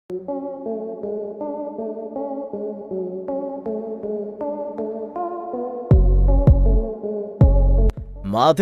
माथे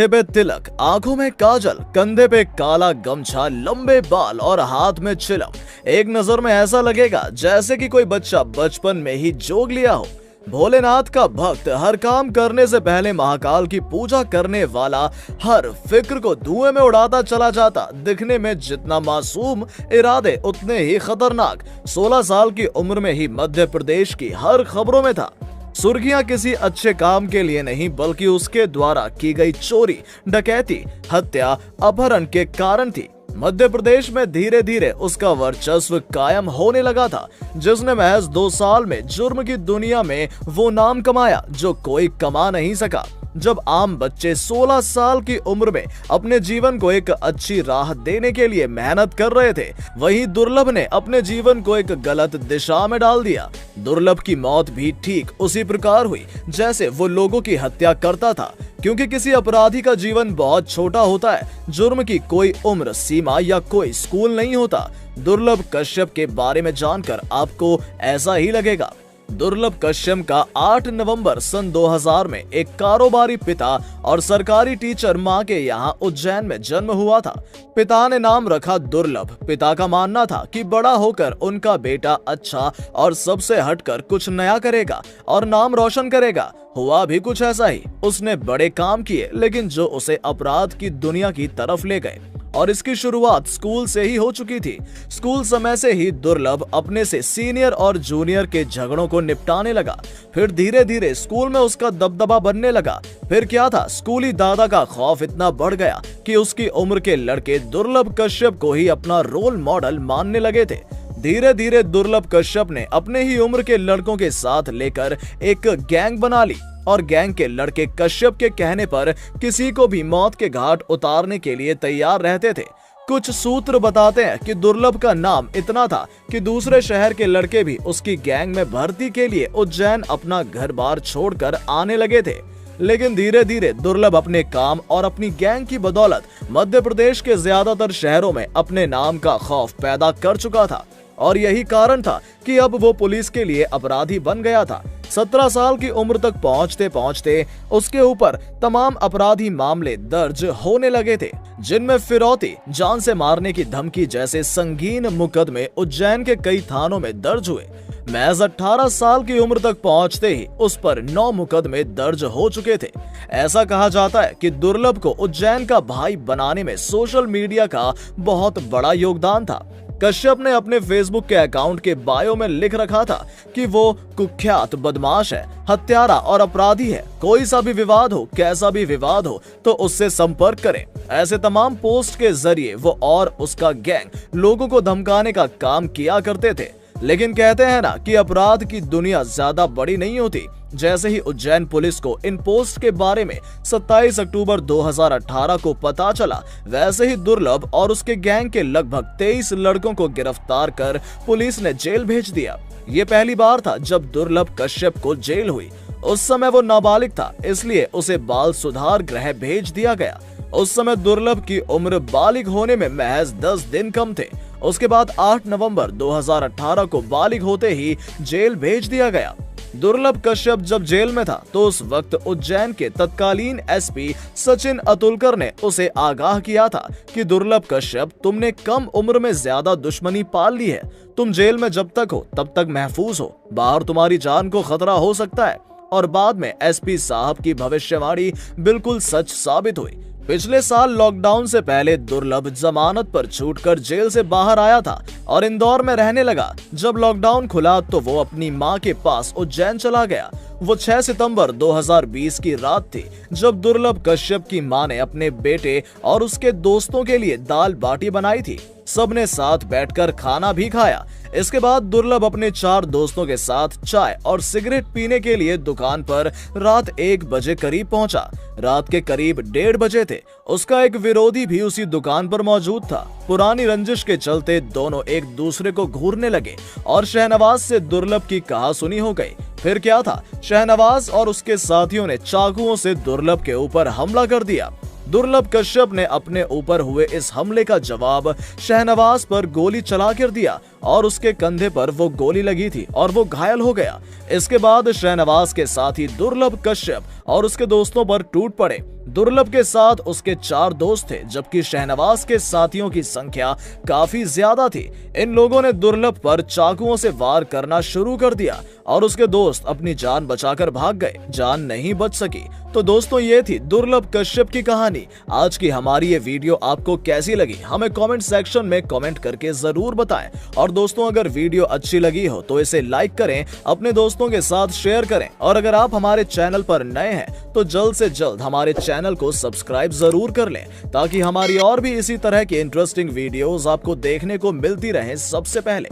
पे तिलक, आंखों में काजल, कंधे पे काला गमछा, लंबे बाल और हाथ में चिलम। एक नजर में ऐसा लगेगा जैसे कि कोई बच्चा बचपन में ही जोग लिया हो। भोलेनाथ का भक्त, हर काम करने से पहले महाकाल की पूजा करने वाला, हर फिक्र को धुएं में उड़ाता चला जाता। दिखने में जितना मासूम, इरादे उतने ही खतरनाक। 16 साल की उम्र में ही मध्य प्रदेश की हर खबरों में था। सुर्खियां किसी अच्छे काम के लिए नहीं बल्कि उसके द्वारा की गई चोरी, डकैती, हत्या, अपहरण के कारण थी। मध्य प्रदेश में धीरे धीरे उसका वर्चस्व कायम होने लगा था, जिसने महज 2 साल में जुर्म की दुनिया में वो नाम कमाया जो कोई कमा नहीं सका। जब आम बच्चे 16 साल की उम्र में अपने जीवन को एक अच्छी राह देने के लिए मेहनत कर रहे थे, वहीं दुर्लभ ने अपने जीवन को एक गलत दिशा में डाल दिया। दुर्लभ की मौत भी ठीक उसी प्रकार हुई जैसे वो लोगों की हत्या करता था, क्योंकि किसी अपराधी का जीवन बहुत छोटा होता है। जुर्म की कोई उम्र सीमा या कोई स्कूल नहीं होता। दुर्लभ कश्यप के बारे में जानकर आपको ऐसा ही लगेगा। दुर्लभ कश्यप का 8 नवंबर सन 2000 में एक कारोबारी पिता और सरकारी टीचर मां के यहां उज्जैन में जन्म हुआ था। पिता ने नाम रखा दुर्लभ। पिता का मानना था कि बड़ा होकर उनका बेटा अच्छा और सबसे हटकर कुछ नया करेगा और नाम रोशन करेगा। हुआ भी कुछ ऐसा ही। उसने बड़े काम किए, लेकिन जो उसे अपराध की दुनिया की तरफ ले गए, और इसकी शुरुआत स्कूल से ही हो चुकी थी। स्कूल समय से ही दुर्लभ अपने से सीनियर और जूनियर के झगड़ों को निपटाने लगा। फिर धीरे धीरे स्कूल में उसका दबदबा बनने लगा। फिर क्या था, स्कूली दादा का खौफ इतना बढ़ गया कि उसकी उम्र के लड़के दुर्लभ कश्यप को ही अपना रोल मॉडल मानने लगे थे। धीरे धीरे दुर्लभ कश्यप ने अपने ही उम्र के लड़कों के साथ लेकर एक गैंग बना ली, और गैंग के लड़के कश्यप के कहने पर किसी को भी मौत के घाट उतारने के लिए तैयार रहते थे। कुछ सूत्र बताते हैं कि दुर्लभ का नाम इतना था कि दूसरे शहर के लड़के भी उसकी गैंग में भर्ती के लिए उज्जैन अपना घर बार छोड़कर आने लगे थे। लेकिन धीरे धीरे दुर्लभ अपने काम और अपनी गैंग की बदौलत मध्य प्रदेश के ज्यादातर शहरों में अपने नाम का खौफ पैदा कर चुका था, और यही कारण था कि अब वो पुलिस के लिए अपराधी बन गया था। 17 साल की उम्र तक पहुंचते पहुंचते उसके ऊपर तमाम अपराधी मामले दर्ज होने लगे थे, जिनमें फिरौती, जान से मारने की धमकी जैसे संगीन मुकदमे उज्जैन के कई थानों में दर्ज हुए। महज 18 साल की उम्र तक पहुंचते ही उस पर 9 मुकदमे दर्ज हो चुके थे। ऐसा कहा जाता है कि दुर्लभ को उज्जैन का भाई बनाने में सोशल मीडिया का बहुत बड़ा योगदान था। कश्यप ने अपने फेसबुक के अकाउंट के बायो में लिख रखा था कि वो कुख्यात बदमाश है, हत्यारा और अपराधी है। कोई सा भी विवाद हो, कैसा भी विवाद हो, तो उससे संपर्क करें। ऐसे तमाम पोस्ट के जरिए वो और उसका गैंग लोगों को धमकाने का काम किया करते थे। लेकिन कहते हैं ना कि अपराध की दुनिया ज्यादा बड़ी नहीं होती। जैसे ही उज्जैन पुलिस को इन पोस्ट के बारे में 27 अक्टूबर 2018 को पता चला, वैसे ही दुर्लभ और उसके गैंग के लगभग 23 लड़कों को गिरफ्तार कर पुलिस ने जेल भेज दिया। ये पहली बार था जब दुर्लभ कश्यप को जेल हुई। उस समय वो नाबालिग था, इसलिए उसे बाल सुधार गृह भेज दिया गया। उस समय दुर्लभ की उम्र बालिग होने में महज 10 दिन कम थे। उसके बाद 8 नवंबर 2018 को बालिग होते ही जेल भेज दिया गया। दुर्लभ कश्यप जब जेल में था तो उस वक्त उज्जैन के तत्कालीन एसपी सचिन अतुलकर ने उसे आगाह किया था कि दुर्लभ कश्यप, तुमने कम उम्र में ज्यादा दुश्मनी पाल ली है। तुम जेल में जब तक हो तब तक महफूज हो, बाहर तुम्हारी जान को खतरा हो सकता है। और बाद में एसपी साहब की भविष्यवाणी बिल्कुल सच साबित हुई। पिछले साल लॉकडाउन से पहले दुर्लभ जमानत पर छूटकर जेल से बाहर आया था और इंदौर में रहने लगा। जब लॉकडाउन खुला तो वो अपनी मां के पास उज्जैन चला गया। वो 6 सितंबर 2020 की रात थी जब दुर्लभ कश्यप की मां ने अपने बेटे और उसके दोस्तों के लिए दाल बाटी बनाई थी। सबने साथ बैठकर खाना भी खाया। इसके बाद दुर्लभ अपने 4 दोस्तों के साथ चाय और सिगरेट पीने के लिए दुकान पर रात 1 बजे करीब पहुंचा। रात के करीब 1:30 बजे थे। उसका एक विरोधी भी उसी दुकान पर मौजूद था। पुरानी रंजिश के चलते दोनों एक दूसरे को घूरने लगे और शहनवाज से दुर्लभ की कहासुनी हो गई। फिर क्या था, शहनवाज और उसके साथियों ने चाकुओं से दुर्लभ के ऊपर हमला कर दिया। दुर्लभ कश्यप ने अपने ऊपर हुए इस हमले का जवाब शहनवाज पर गोली चला कर दिया और उसके कंधे पर वो गोली लगी थी और वो घायल हो गया। इसके बाद शाहनवाज के साथी दुर्लभ कश्यप और उसके दोस्तों पर टूट पड़े। दुर्लभ के साथ उसके 4 दोस्त थे, जबकि शाहनवाज के साथियों की संख्या काफी ज्यादा थी। इन लोगों ने दुर्लभ पर चाकुओं से वार करना शुरू कर दिया और उसके दोस्त अपनी जान बचाकर भाग गए। जान नहीं बच सकी। तो दोस्तों, ये थी दुर्लभ कश्यप की कहानी। आज की हमारी ये वीडियो आपको कैसी लगी हमें कमेंट सेक्शन में कमेंट करके जरूर बताएं। और दोस्तों, अगर वीडियो अच्छी लगी हो तो इसे लाइक करें, अपने दोस्तों के साथ शेयर करें। और अगर आप हमारे चैनल पर नए हैं तो जल्द से जल्द हमारे चैनल को सब्सक्राइब जरूर कर लें, ताकि हमारी और भी इसी तरह की इंटरेस्टिंग वीडियोस आपको देखने को मिलती रहे सबसे पहले।